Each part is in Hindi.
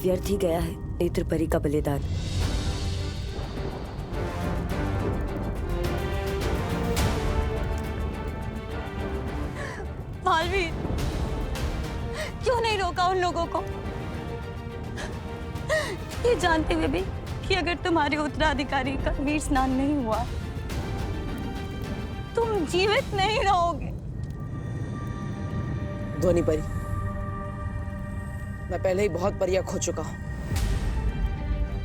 व्यर्थ ही गया है नेत्र परी का बलिदान। बालवीर, क्यों नहीं रोका उन लोगों को? ये जानते हुए भी कि अगर तुम्हारे उत्तराधिकारी का वीर स्नान नहीं हुआ तुम जीवित नहीं रहोगे। ध्वनि परी, मैं पहले ही बहुत परियां खो चुका हूं।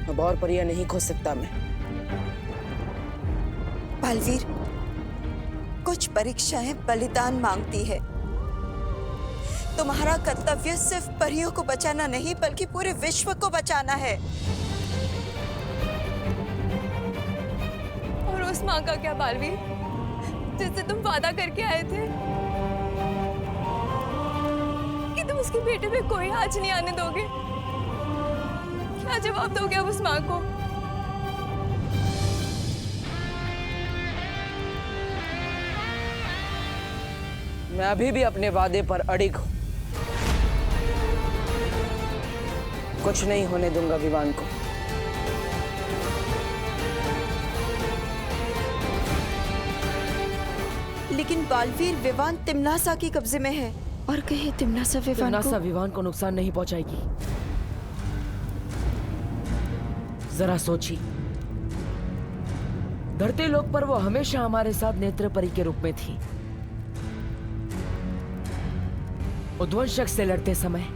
अब और परियां नहीं खो सकता मैं। बालवीर, कुछ परीक्षाएं बलिदान मांगती है। तुम्हारा कर्तव्य सिर्फ परियों को बचाना नहीं बल्कि पूरे विश्व को बचाना है। और उस माँ का क्या बालवीर, जिससे तुम वादा करके आए थे कि तुम उसके बेटे पे कोई आँच नहीं आने दोगे? क्या जवाब दोगे अब उस माँ को? मैं अभी भी अपने वादे पर अड़िग हूं। कुछ नहीं होने दूंगा विवान को। लेकिन बालवीर, विवान तिम्नासा के कब्जे में है और कहीं तिम्नासा विवान को नुकसान नहीं पहुंचाएगी। जरा सोचिए, धरती लोक पर वो हमेशा हमारे साथ नेत्र परी के रूप में थी। उद्वंशक से लड़ते समय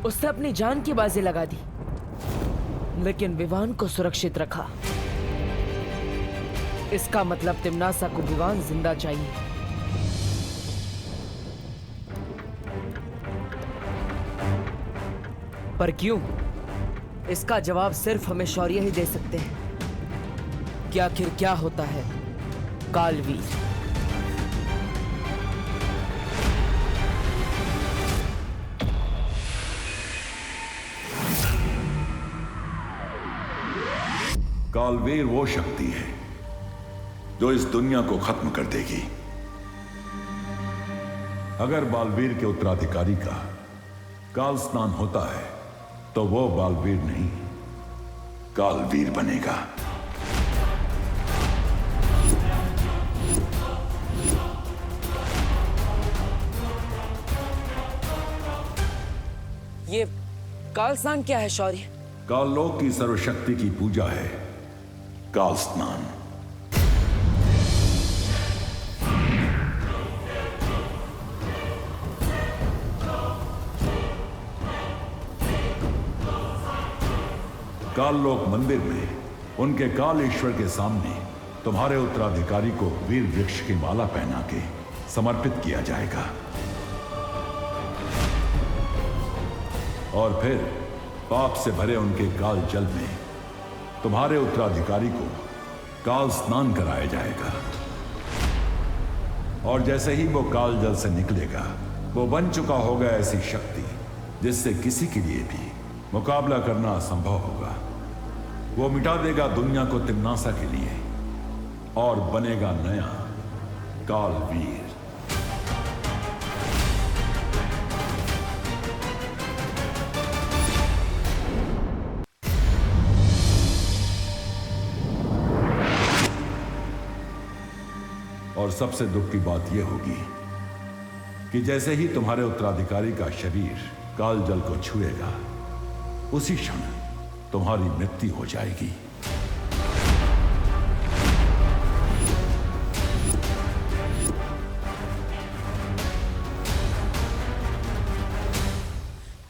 उसने अपनी जान की बाजी लगा दी, लेकिन विवान को सुरक्षित रखा। इसका मतलब तिम्नासा को विवान जिंदा चाहिए। पर क्यों? इसका जवाब सिर्फ हमें शौर्य ही दे सकते हैं कि आखिर क्या होता है कालवीर। कालवीर वो शक्ति है जो इस दुनिया को खत्म कर देगी। अगर बालवीर के उत्तराधिकारी का काल स्नान होता है तो वो बालवीर नहीं, कालवीर बनेगा। ये काल स्नान क्या है शौर्य? काललोक की सर्वशक्ति की पूजा है काल स्नान। काललोक मंदिर में उनके काल ईश्वर के सामने तुम्हारे उत्तराधिकारी को वीर वृक्ष की माला पहना के समर्पित किया जाएगा और फिर पाप से भरे उनके काल जल में तुम्हारे उत्तराधिकारी को काल स्नान कराया जाएगा। और जैसे ही वो काल जल से निकलेगा, वो बन चुका होगा ऐसी शक्ति जिससे किसी के लिए भी मुकाबला करना असंभव होगा। वो मिटा देगा दुनिया को तिम्नासा के लिए और बनेगा नया कालवीर। और सबसे दुख की बात यह होगी कि जैसे ही तुम्हारे उत्तराधिकारी का शरीर काल जल को छुएगा, उसी क्षण तुम्हारी मृत्यु हो जाएगी।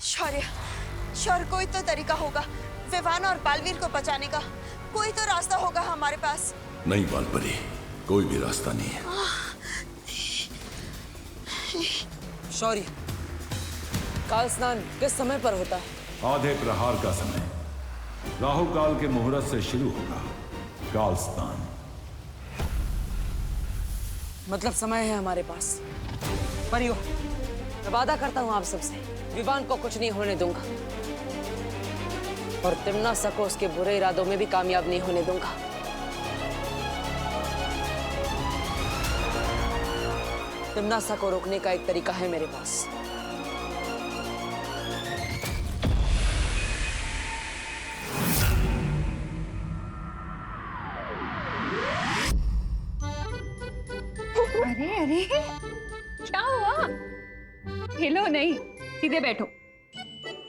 शौर्य, कोई तो तरीका होगा विवान और बालवीर को बचाने का। कोई तो रास्ता होगा हमारे पास। नहीं बालपरी, कोई भी रास्ता नहीं है। शौर्य, काल स्नान किस समय पर होता है? आधे प्रहार का समय, राहु काल के मुहूर्त से शुरू होगा काल स्नान। मतलब समय है हमारे पास। परियो, मैं वादा करता हूं आप सबसे, विवान को कुछ नहीं होने दूंगा और तिम्नासा को उसके बुरे इरादों में भी कामयाब नहीं होने दूंगा। तिम्नासा को रोकने का एक तरीका है मेरे पास। नहीं, सीधे बैठो।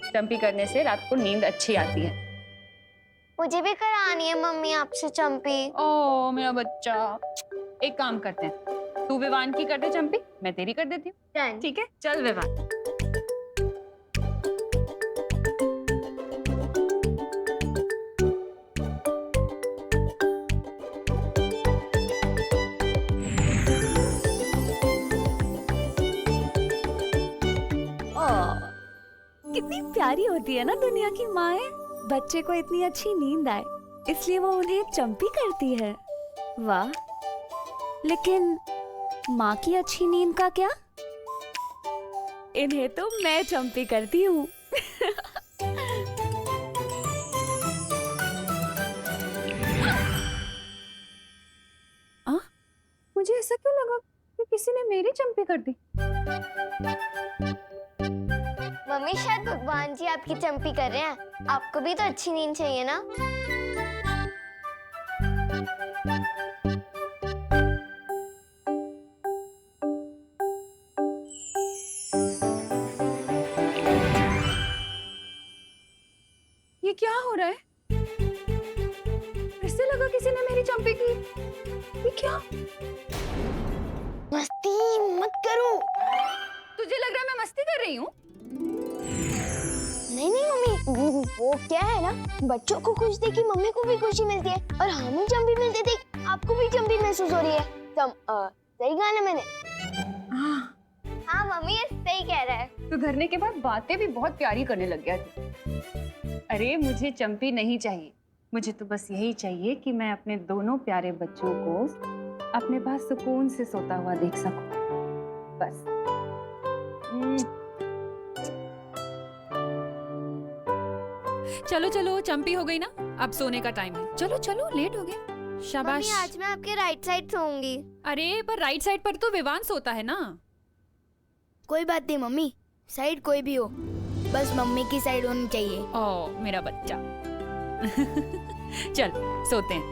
चंपी करने से रात को नींद अच्छी आती है। मुझे भी करानी है मम्मी आपसे चंपी। ओ मेरा बच्चा, एक काम करते हैं, तू विवान की कर दे चंपी, मैं तेरी कर देती हूँ। ठीक है, चल विवान। कितनी प्यारी होती है ना दुनिया की माएं। बच्चे को इतनी अच्छी नींद आए इसलिए वो उन्हें चंपी करती है। वाह, लेकिन माँ की अच्छी नींद का क्या? इन्हें तो मैं चंपी करती हूँ। मुझे ऐसा क्यों लगा कि किसी ने मेरी चंपी कर दी? मम्मी शायद भगवान जी आपकी चंपी कर रहे हैं। आपको भी तो अच्छी नींद चाहिए ना। ये क्या हो रहा है? फिर से लगा किसी ने मेरी चंपी की। ये क्या? मस्ती मत करो। तुझे लग रहा है मैं मस्ती कर रही हूँ? नहीं नहीं मम्मी, वो क्या है ना, बच्चों को खुश देख के मम्मी को भी खुशी मिलती है और हमें चंपी मिलती देख आपको भी चंपी महसूस हो रही है। सही कहा ना मैंने? हाँ मम्मी ये सही कह रहा है। तो धरने के बाद बातें भी बहुत प्यारी करने लग गया था। अरे मुझे चंपी नहीं चाहिए, मुझे तो बस यही चाहिए कि मैं अपने दोनों प्यारे बच्चों को अपने पास सुकून से सोता हुआ देख सकूं, बस। चलो चलो, चंपी हो गई ना, अब सोने का टाइम है। चलो चलो, लेट हो गए। शाबाश। मम्मी आज मैं आपके राइट साइड सोऊंगी। अरे पर राइट साइड पर तो विवान सोता है ना। कोई बात नहीं मम्मी, साइड कोई भी हो, बस मम्मी की साइड होनी चाहिए। ओ मेरा बच्चा। चल सोते हैं।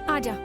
आजा।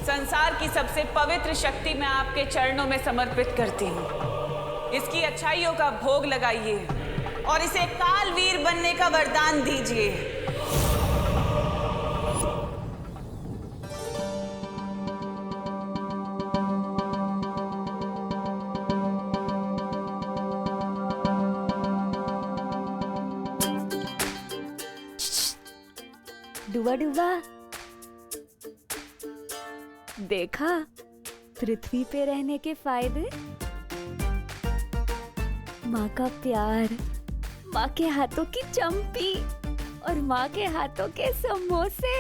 संसार की सबसे पवित्र शक्ति मैं आपके चरणों में समर्पित करती हूँ। इसकी अच्छाइयों का भोग लगाइए और इसे कालवीर बनने का वरदान दीजिए। डुबा डुबा, देखा पृथ्वी पे रहने के फायदे? माँ का प्यार, माँ के हाथों की चंपी और माँ के हाथों के समोसे।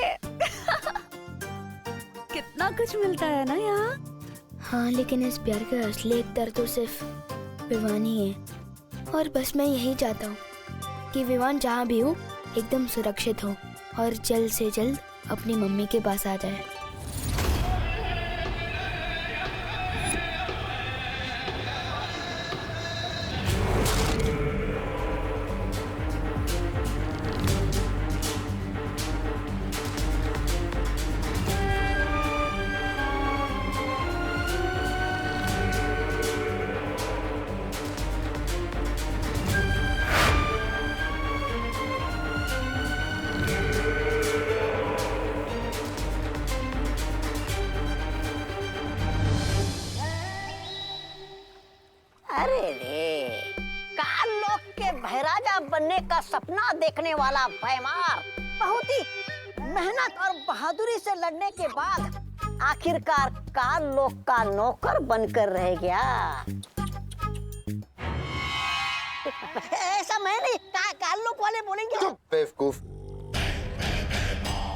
कितना कुछ मिलता है ना यहाँ। हाँ, लेकिन इस प्यार का असली दर तो सिर्फ विवान ही है। और बस मैं यही चाहता हूँ कि विवान जहाँ भी हो एकदम सुरक्षित हो और जल्द से जल्द अपनी मम्मी के पास आ जाए। काल लोक के भैराजा बनने का सपना देखने वाला भैमार बहुत ही मेहनत और बहादुरी से लड़ने के बाद आखिरकार काल लोक का नौकर बनकर रह गया। ऐसा मैं नहीं, काल लोक वाले बोलेंगे। बेवकूफ।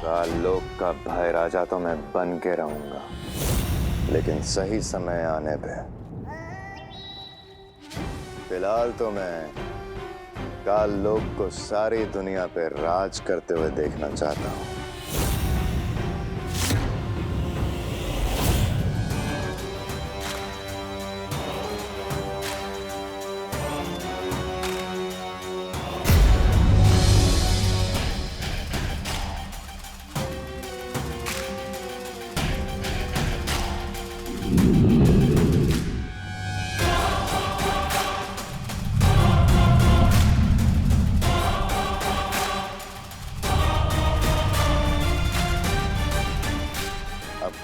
काल लोक का भाई राजा तो मैं बन के रहूंगा, लेकिन सही समय आने पे। फिलहाल तो मैं काल लोक को सारी दुनिया पे राज करते हुए देखना चाहता हूँ।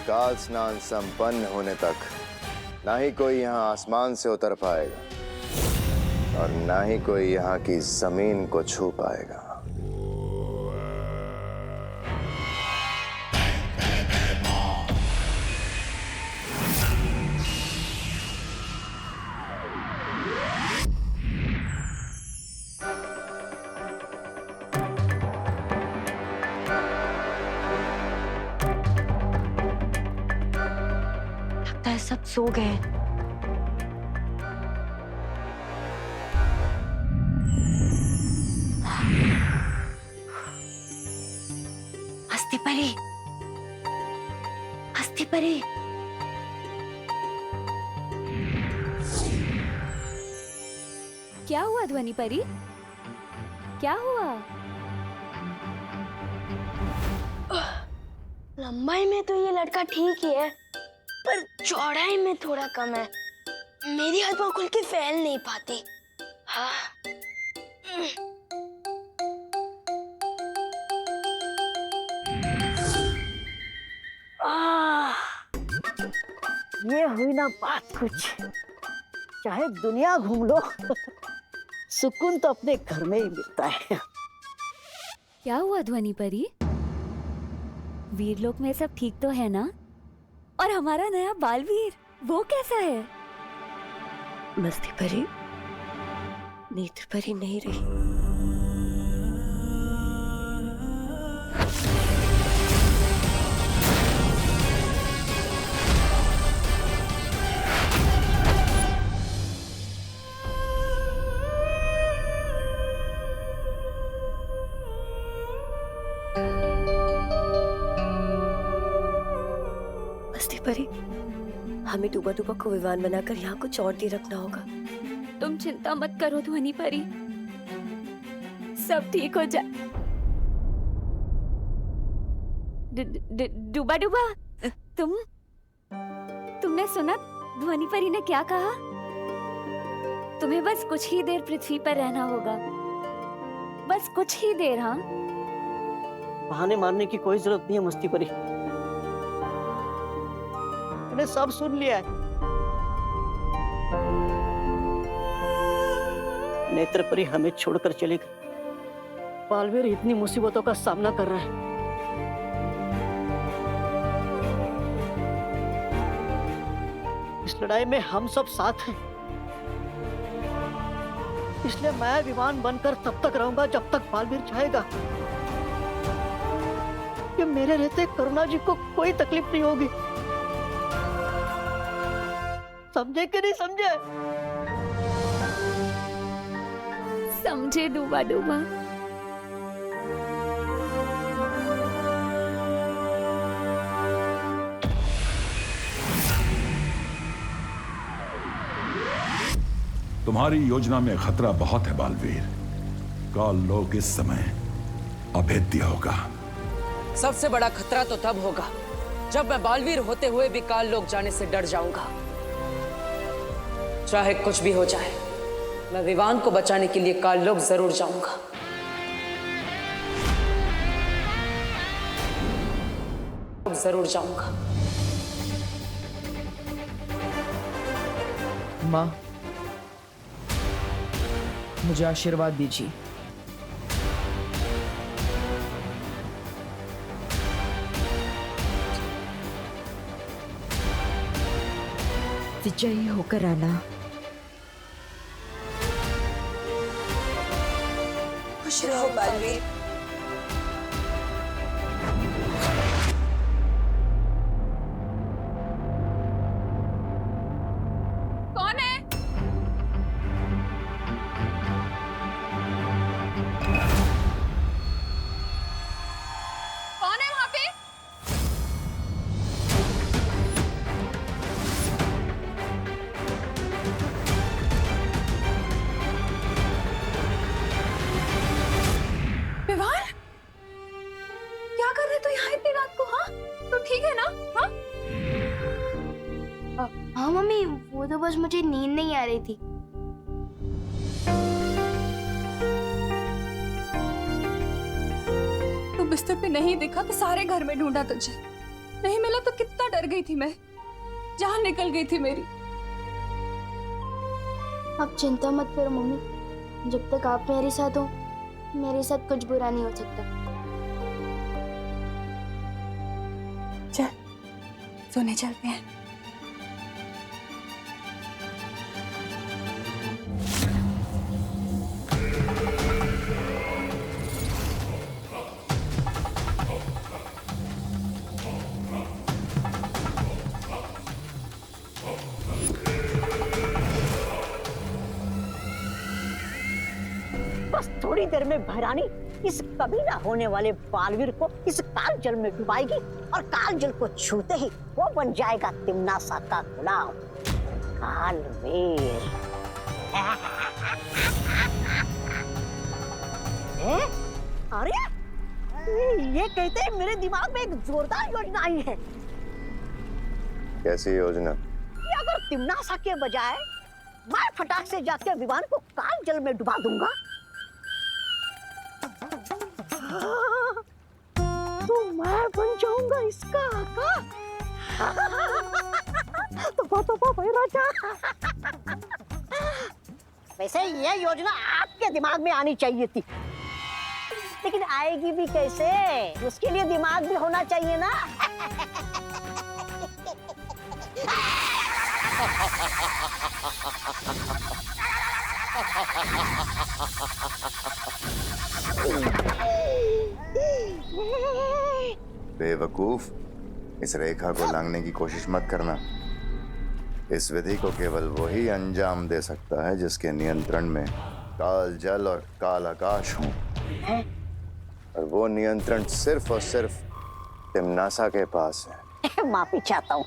काल स्नान संपन्न होने तक ना ही कोई यहाँ आसमान से उतर पाएगा और ना ही कोई यहाँ की जमीन को छू पाएगा। सब सो गए। हस्ती परी, हस्ती परी। क्या हुआ ध्वनि परी? क्या हुआ? लंबाई में तो ये लड़का ठीक ही है, पर चौड़ाई में थोड़ा कम है। मेरी हाथ पांव खुल के फैल नहीं पाती। हाँ। ये हुई ना बात कुछ। चाहे दुनिया घूम लो, सुकून तो अपने घर में ही मिलता है। क्या हुआ ध्वनि परी? वीरलोक में सब ठीक तो है ना? और हमारा नया बालवीर वो कैसा है? मस्ती परी नेत्र परी नहीं रही। मस्ती परी, हमें डूबा डूबा को विमान बनाकर यहाँ कुछ और देर रखना होगा। तुम चिंता मत करो ध्वनि परी, सब ठीक हो जाए। डूबा डूबा, तुमने सुना ध्वनि परी ने क्या कहा? तुम्हें बस कुछ ही देर पृथ्वी पर रहना होगा, बस कुछ ही देर। हाँ, बहाने मारने की कोई जरूरत नहीं है मस्ती परी। मैंने सब सुन लिया है। नेत्र परी हमें छोड़कर चले गए। बालवीर इतनी मुसीबतों का सामना कर रहा है। इस लड़ाई में हम सब साथ हैं। इसलिए मैं विमान बनकर तब तक रहूंगा जब तक बालवीर चाहेगा। कि मेरे रहते करुणा जी को कोई तकलीफ नहीं होगी। समझे कि नहीं समझे? समझे डूबा डूबा। तुम्हारी योजना में खतरा बहुत है बालवीर। काल लोक इस समय अभेद्य होगा। सबसे बड़ा खतरा तो तब होगा जब मैं बालवीर होते हुए भी काल लोक जाने से डर जाऊंगा। चाहे कुछ भी हो जाए, मैं विवान को बचाने के लिए काल लोक जरूर जाऊंगा। जरूर जाऊंगा। माँ, मुझे आशीर्वाद दीजिए। विजयी होकर आना। खुश रहो बालवीर। कौन है? कौन है वहां पे? विवान, क्या कर रहे तू यहाँ इतनी रात को? हाँ, तो ठीक है ना? हाँ, हाँ मम्मी, वो तो बस मुझे नींद नहीं आ रही थी। तू बिस्तर पे नहीं दिखा तो सारे घर में ढूंढा तुझे, नहीं मिला तो कितना डर गई थी मैं, जान निकल गई थी मेरी। आप चिंता मत करो मम्मी, जब तक आप मेरे साथ हो मेरे साथ कुछ बुरा नहीं हो सकता। चल सोने चलते हैं। बस थोड़ी देर में भैरानी इस कभी ना होने वाले बालवीर को इस काल जल में डुबाएगी और काल जल को छूते ही वो बन जाएगा तिम्नासा का गुलाम कालवीर। अरे ये कहते हैं मेरे दिमाग में एक जोरदार योजना आई है। कैसी योजना? कि अगर तिम्नासा के बजाय मैं फटाक से जाके विमान को काल जल में डुबा दूंगा तो मैं बन जाऊंगा इसका आका। तो भाई राजा, वैसे ये योजना आपके दिमाग में आनी चाहिए थी, लेकिन आएगी भी कैसे? उसके लिए दिमाग भी होना चाहिए ना। बेवकूफ, इस रेखा को लांघने की कोशिश मत करना। इस विधि को केवल वही अंजाम दे सकता है जिसके नियंत्रण में काल जल और काल आकाश हों, और वो नियंत्रण सिर्फ और सिर्फ तिम्नासा के पास है। माफी चाहता हूँ।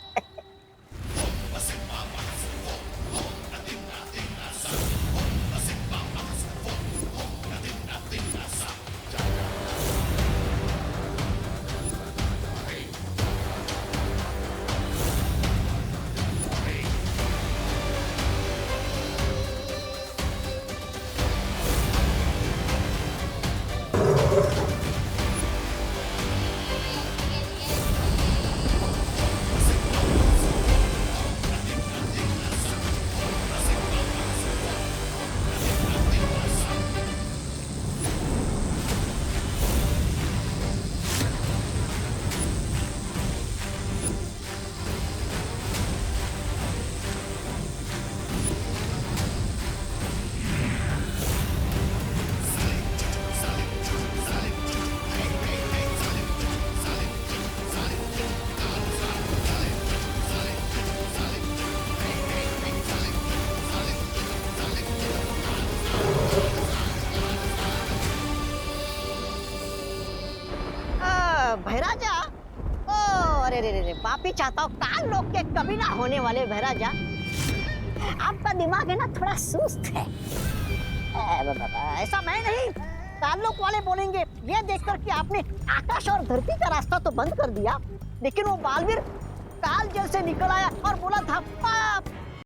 भैराजा, ओ अरे रे रे, माफी चाहता हूँ। काल लोग के कभी ना होने वाले भैराजा, आपका दिमाग है ना थोड़ा सुस्त है। ऐसा मैं नहीं, काल लोग वाले बोलेंगे। ये देखकर कि आपने आकाश और धरती का रास्ता तो बंद कर दिया, लेकिन वो बालवीर काल जल से निकल आया और बोला था पाप